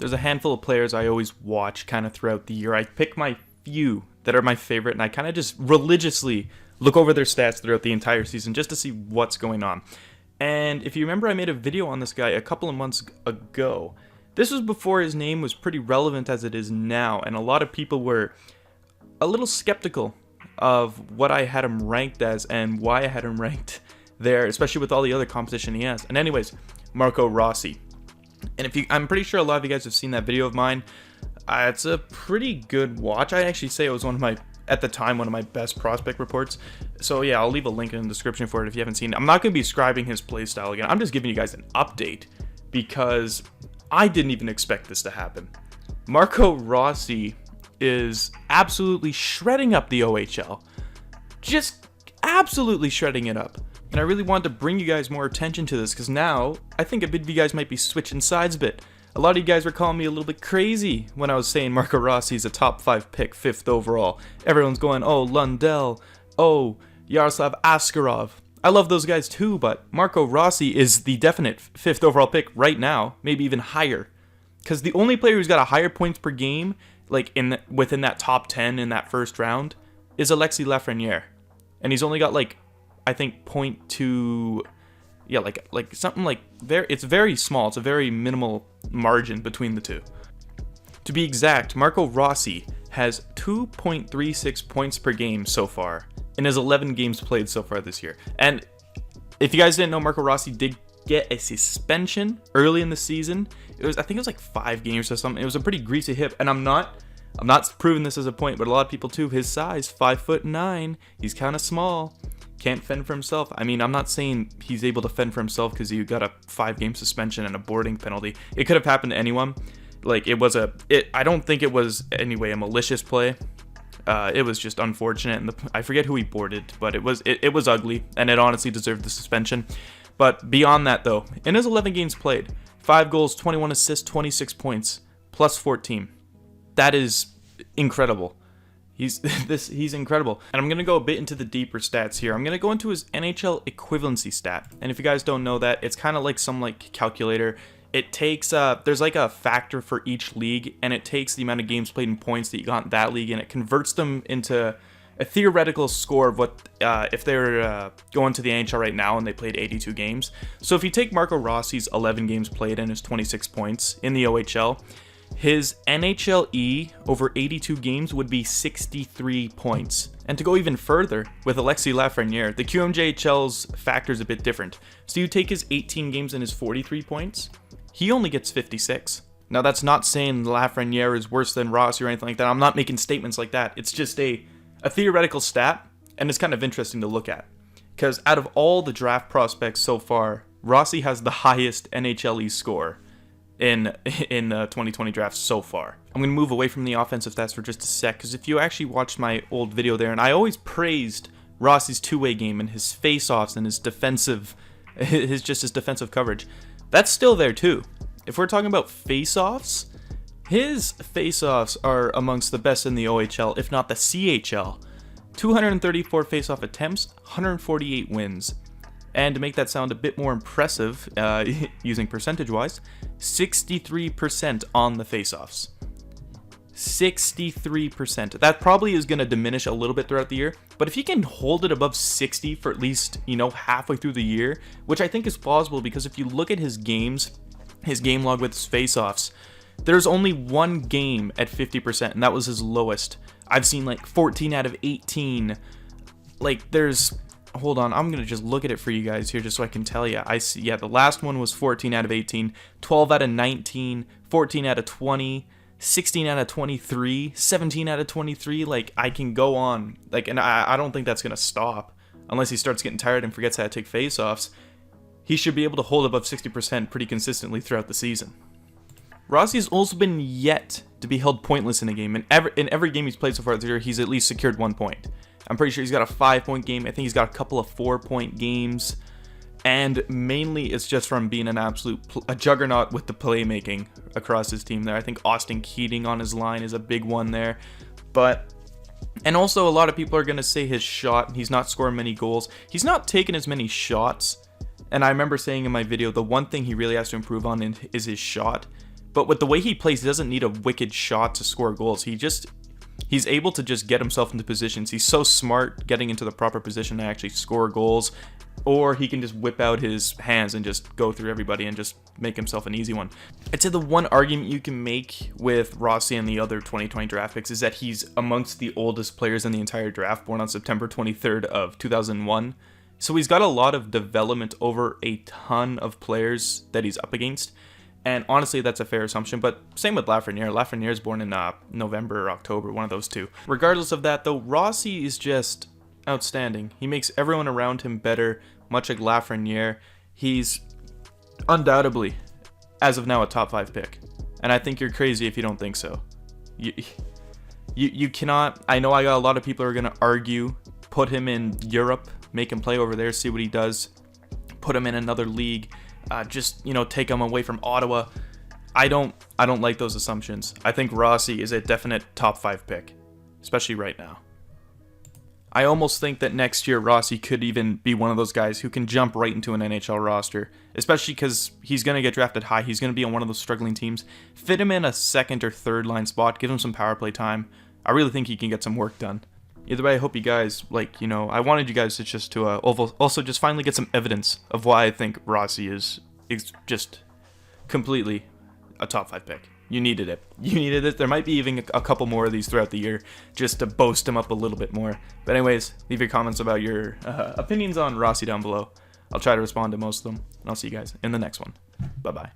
there's a handful of players I always watch kind of throughout the year. I pick my few that are my favorite, and I kind of just religiously look over their stats throughout the entire season just to see what's going on. And if you remember, I made a video on this guy a couple of months ago. This was before his name was pretty relevant as it is now, and a lot of people were a little skeptical of what I had him ranked as and why I had him ranked there, especially with all the other competition he has. And anyways, Marco Rossi. And I'm pretty sure a lot of you guys have seen that video of mine. It's a pretty good watch. I'd actually say it was at the time, one of my best prospect reports. So yeah, I'll leave a link in the description for it if you haven't seen it. I'm not going to be describing his playstyle again. I'm just giving you guys an update because I didn't even expect this to happen. Marco Rossi is absolutely shredding up the OHL. Just absolutely shredding it up. And I really wanted to bring you guys more attention to this because now I think a bit of you guys might be switching sides a bit. A lot of you guys were calling me a little bit crazy when I was saying Marco Rossi is a top 5 pick, 5th overall. Everyone's going, oh, Lundell, oh, Yaroslav Askarov. I love those guys too, but Marco Rossi is the definite 5th overall pick right now, maybe even higher. Because the only player who's got a higher points per game, like within that top 10 in that first round, is Alexis Lafreniere. And he's only got I think 0.2, yeah, like something like it's very small. It's a very minimal margin between the two. To be exact, Marco Rossi has 2.36 points per game so far in his 11 games played so far this year. And if you guys didn't know, Marco Rossi did get a suspension early in the season. I think it was like 5 games or something. It was a pretty greasy hip, and I'm not proving this as a point, but a lot of people too. His size, 5'9", he's kind of small. Can't fend for himself. I mean, I'm not saying he's able to fend for himself because he got a 5-game suspension and a boarding penalty. It could have happened to anyone. Like, I don't think it was anyway a malicious play. It was just unfortunate, and I forget who he boarded, but it was ugly, and it honestly deserved the suspension. But beyond that, though, in his 11 games played, 5 goals, 21 assists, 26 points, plus 14. That is incredible. He's incredible. And I'm going to go a bit into the deeper stats here. I'm going to go into his NHL equivalency stat. And if you guys don't know that, it's kind of like some calculator. It takes, there's like a factor for each league, and it takes the amount of games played and points that you got in that league, and it converts them into a theoretical score of what, if they're going to the NHL right now and they played 82 games. So if you take Marco Rossi's 11 games played and his 26 points in the OHL, his NHLE over 82 games would be 63 points. And to go even further, with Alexis Lafreniere, the QMJHL's factor is a bit different. So you take his 18 games and his 43 points, he only gets 56. Now that's not saying Lafreniere is worse than Rossi or anything like that. I'm not making statements like that. It's just a theoretical stat, and it's kind of interesting to look at. Because out of all the draft prospects so far, Rossi has the highest NHLE score in the 2020 draft so far. I'm going to move away from the offensive stats for just a sec, because if you actually watched my old video there, and I always praised Rossi's two-way game and his face-offs and his defensive coverage, that's still there too. If we're talking about face-offs, his face-offs are amongst the best in the OHL, if not the CHL. 234 face-off attempts, 148 wins. And to make that sound a bit more impressive, using percentage-wise, 63% on the face-offs. 63%. That probably is going to diminish a little bit throughout the year, but if he can hold it above 60 for at least, halfway through the year, which I think is plausible because if you look at his games, his game log with his face-offs, there's only one game at 50%, and that was his lowest. I've seen 14 out of 18. Hold on, I'm going to just look at it for you guys here just so I can tell you. I see, yeah, the last one was 14 out of 18, 12 out of 19, 14 out of 20, 16 out of 23, 17 out of 23. I can go on. And I don't think that's going to stop unless he starts getting tired and forgets how to take face-offs. He should be able to hold above 60% pretty consistently throughout the season. Rossi has also been yet to be held pointless in a game. In every game he's played so far this year, he's at least secured 1 point. I'm pretty sure he's got a 5-point game. I think he's got a couple of 4-point games. And mainly it's just from being a juggernaut with the playmaking across his team there. I think Austin Keating on his line is a big one there. And also a lot of people are going to say his shot, he's not scoring many goals. He's not taking as many shots. And I remember saying in my video, the one thing he really has to improve on is his shot. But with the way he plays, he doesn't need a wicked shot to score goals. He's able to just get himself into positions. He's so smart getting into the proper position to actually score goals, or he can just whip out his hands and just go through everybody and just make himself an easy one. I'd say the one argument you can make with Rossi and the other 2020 draft picks is that he's amongst the oldest players in the entire draft, born on September 23rd of 2001. So he's got a lot of development over a ton of players that he's up against. And honestly, that's a fair assumption, but same with Lafreniere. Lafreniere is born in November or October, one of those two. Regardless of that, though, Rossi is just outstanding. He makes everyone around him better, much like Lafreniere. He's undoubtedly, as of now, a top 5 pick. And I think you're crazy if you don't think so. You cannot... I know I got a lot of people who are going to argue, put him in Europe, make him play over there, see what he does, put him in another league, just take him away from Ottawa. I don't like those assumptions. I think Rossi is a definite top 5 pick, especially right now. I almost think that next year Rossi could even be one of those guys who can jump right into an NHL roster, especially because he's going to get drafted high. He's going to be on one of those struggling teams. Fit him in a second or third line spot, give him some power play time. I really think he can get some work done. Either way, I hope you guys, I wanted you guys to also just finally get some evidence of why I think Rossi is just completely a top 5 pick. You needed it. You needed it. There might be even a couple more of these throughout the year just to boast him up a little bit more. But anyways, leave your comments about your opinions on Rossi down below. I'll try to respond to most of them, and I'll see you guys in the next one. Bye-bye.